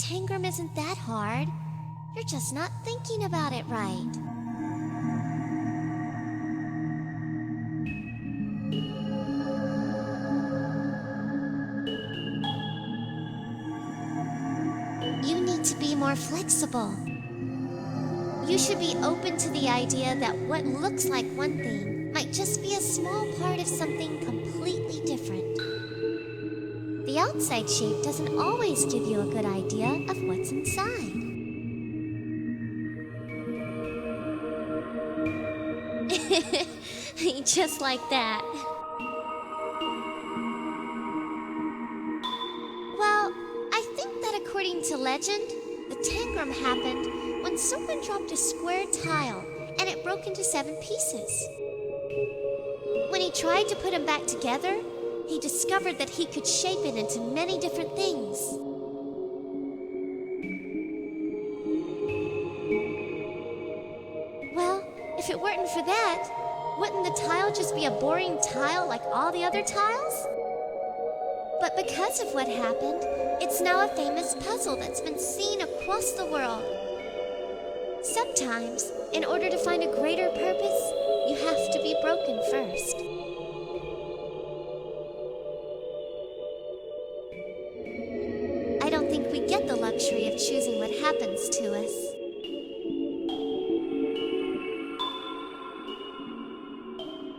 tangram isn't that hard. You're just not thinking about it right. You need to be more flexible. You should be open to the idea that what looks like one thing might just be a small part of something completely different. The outside shape doesn't always give you a good idea of what's inside. Just like that. Well, I think that according to legend, the tangram happened when someone dropped a square tile and it broke into 7 pieces. When he tried to put them back together, he discovered that he could shape it into many different things. Well, if it weren't for that, wouldn't the tile just be a boring tile like all the other tiles? But because of what happened, it's now a famous puzzle that's been seen across the world. Sometimes, in order to find a greater purpose, you have to be broken first. I don't think we get the luxury of choosing what happens to us.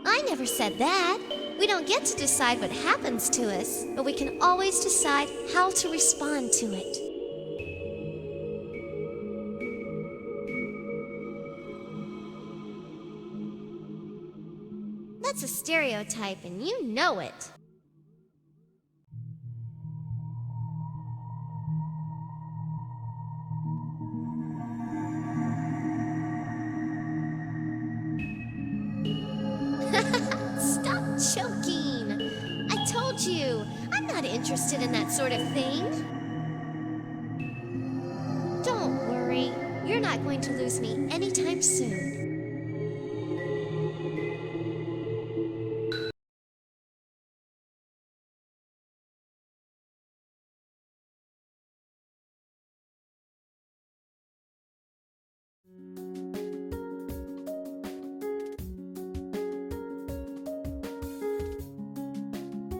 I never said that. We don't get to decide what happens to us, but we can always decide how to respond to it. That's a stereotype, and you know it. Stop choking! I told you, I'm not interested in that sort of thing. Don't worry, you're not going to lose me anytime soon.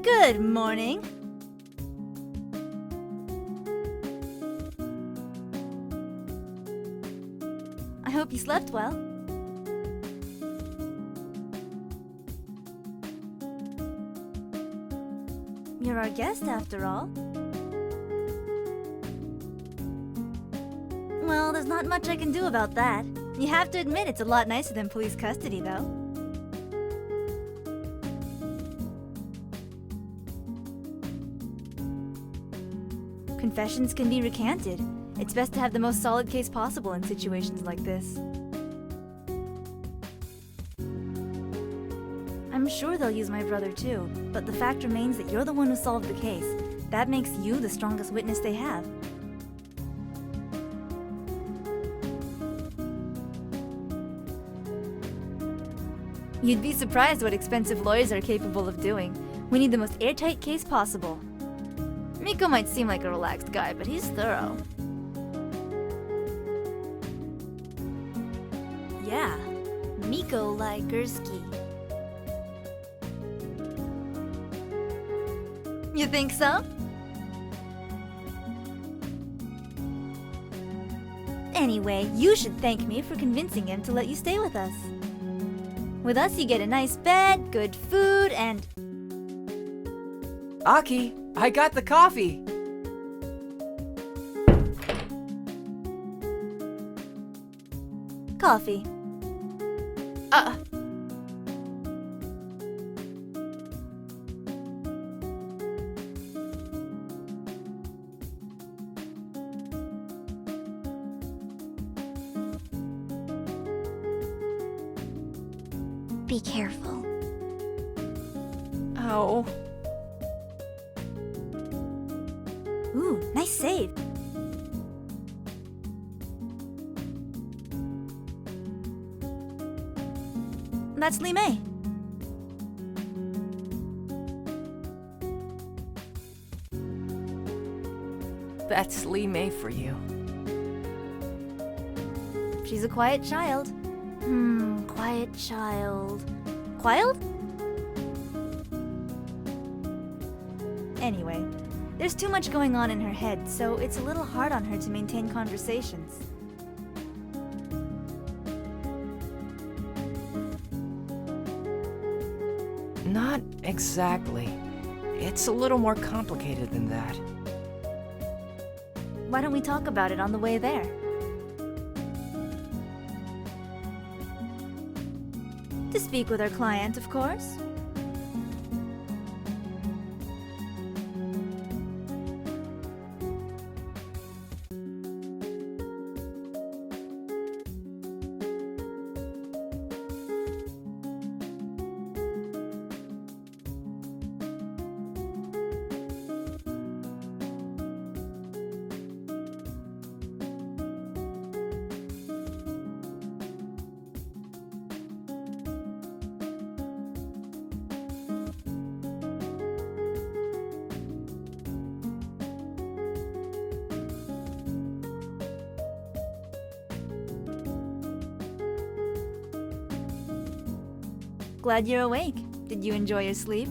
Good morning. I hope you slept well. You're our guest after all. Well, there's not much I can do about that. You have to admit it's a lot nicer than police custody, though. Confessions can be recanted. It's best to have the most solid case possible in situations like this. I'm sure they'll use my brother too, but the fact remains that you're the one who solved the case. That makes you the strongest witness they have. You'd be surprised what expensive lawyers are capable of doing. We need the most airtight case possible. Miko might seem like a relaxed guy, but he's thorough. Yeah, Miko like Gursky. You think so? Anyway, you should thank me for convincing him to let you stay with us. With us, you get a nice bed, good food, and... Aki, I got the coffee! Coffee. Be careful. Oh. Ooh, nice save. That's Li Mei. That's Lee May for you. She's a quiet child. Quiet child. Quiet? Anyway, there's too much going on in her head, so it's a little hard on her to maintain conversations. Not exactly. It's a little more complicated than that. Why don't we talk about it on the way there? To speak with our client, of course. Glad you're awake. Did you enjoy your sleep?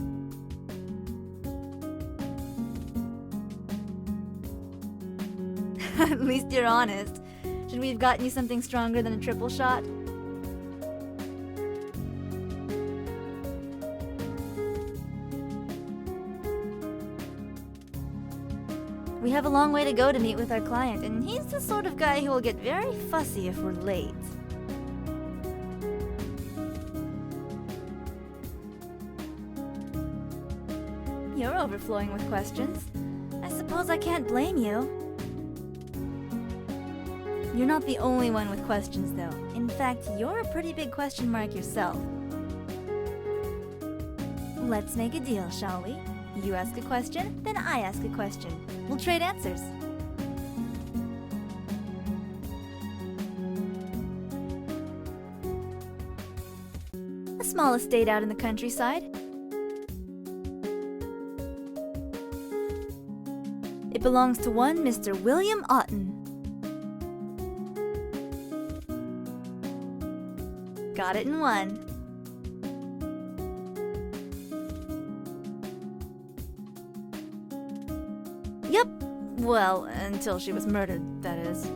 At least you're honest. Should we have gotten you something stronger than a triple shot? We have a long way to go to meet with our client, and he's the sort of guy who will get very fussy if we're late. You're overflowing with questions. I suppose I can't blame you. You're not the only one with questions, though. In fact, you're a pretty big question mark yourself. Let's make a deal, shall we? You ask a question, then I ask a question. We'll trade answers. A small estate out in the countryside. It belongs to one Mr. William Otten. Got it in one. Yep. Well, until she was murdered, that is.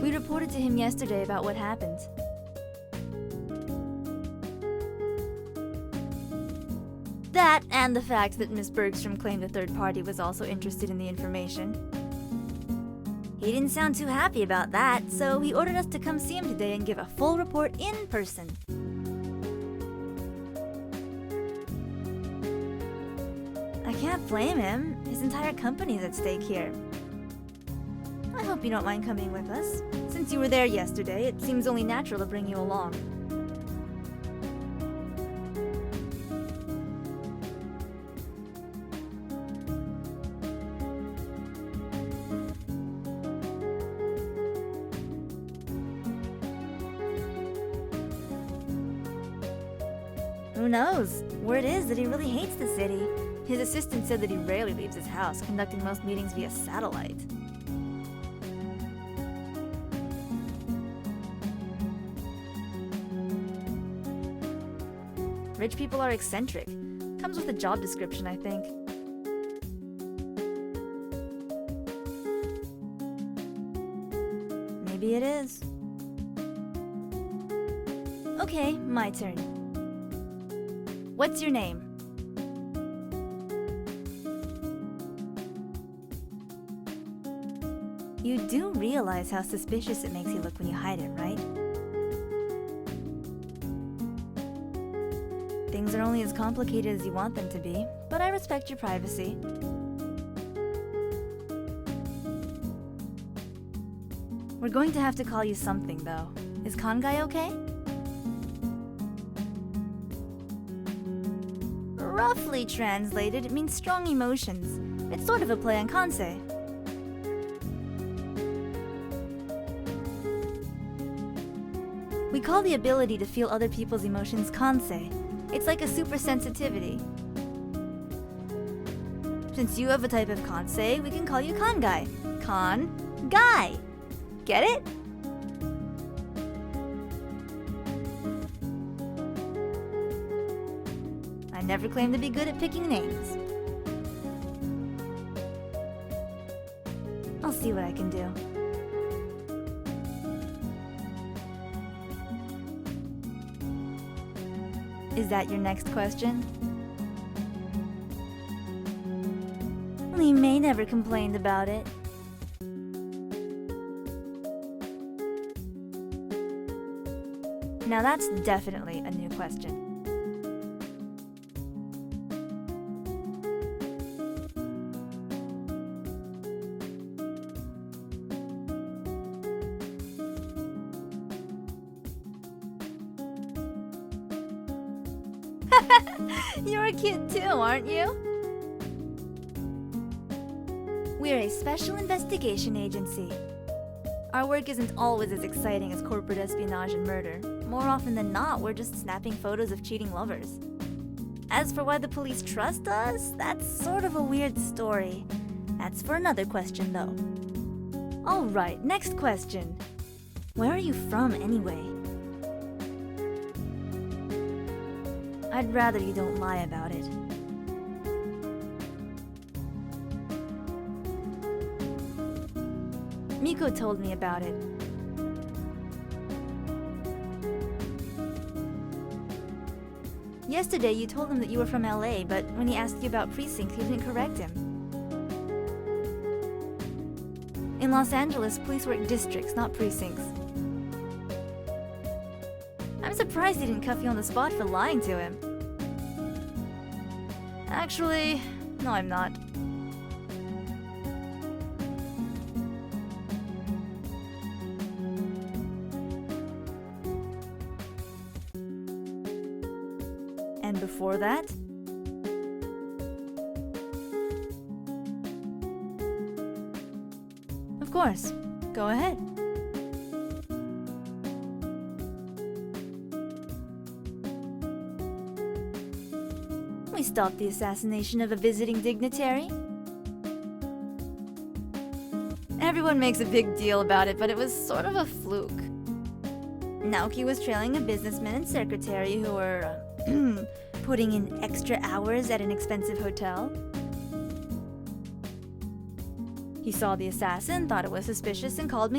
We reported to him yesterday about what happened. That, and the fact that Miss Bergstrom claimed a third party was also interested in the information. He didn't sound too happy about that, so he ordered us to come see him today and give a full report in person. I can't blame him. His entire company's at stake here. I hope you don't mind coming with us. Since you were there yesterday, it seems only natural to bring you along. Who knows? Word is that he really hates the city. His assistant said that he rarely leaves his house, conducting most meetings via satellite. Rich people are eccentric. Comes with a job description, I think. Maybe it is. Okay, my turn. What's your name? You do realize how suspicious it makes you look when you hide it, right? Things are only as complicated as you want them to be, but I respect your privacy. We're going to have to call you something, though. Is Kansei okay? Roughly translated, it means strong emotions. It's sort of a play on Kansei. We call the ability to feel other people's emotions Kansei. It's like a super sensitivity. Since you have a type of Kansei, we can call you Kangai. Guy. Get it? I never claimed to be good at picking names. I'll see what I can do. Is that your next question? Lee May never complained about it. Now that's definitely a new question. You're a kid too, aren't you? We're a special investigation agency. Our work isn't always as exciting as corporate espionage and murder. More often than not, we're just snapping photos of cheating lovers. As for why the police trust us, that's sort of a weird story. That's for another question, though. Alright, next question. Where are you from, anyway? I'd rather you don't lie about it. Miko told me about it. Yesterday, you told him that you were from LA, but when he asked you about precincts, you didn't correct him. In Los Angeles, police work districts, not precincts. I'm surprised he didn't cuff you on the spot for lying to him. Actually, no, I'm not. And before that? Of course. Go ahead. We stopped the assassination of a visiting dignitary. Everyone makes a big deal about it, but it was sort of a fluke. Naoki was trailing a businessman and secretary who were putting in extra hours at an expensive hotel. He saw the assassin, thought it was suspicious, and called me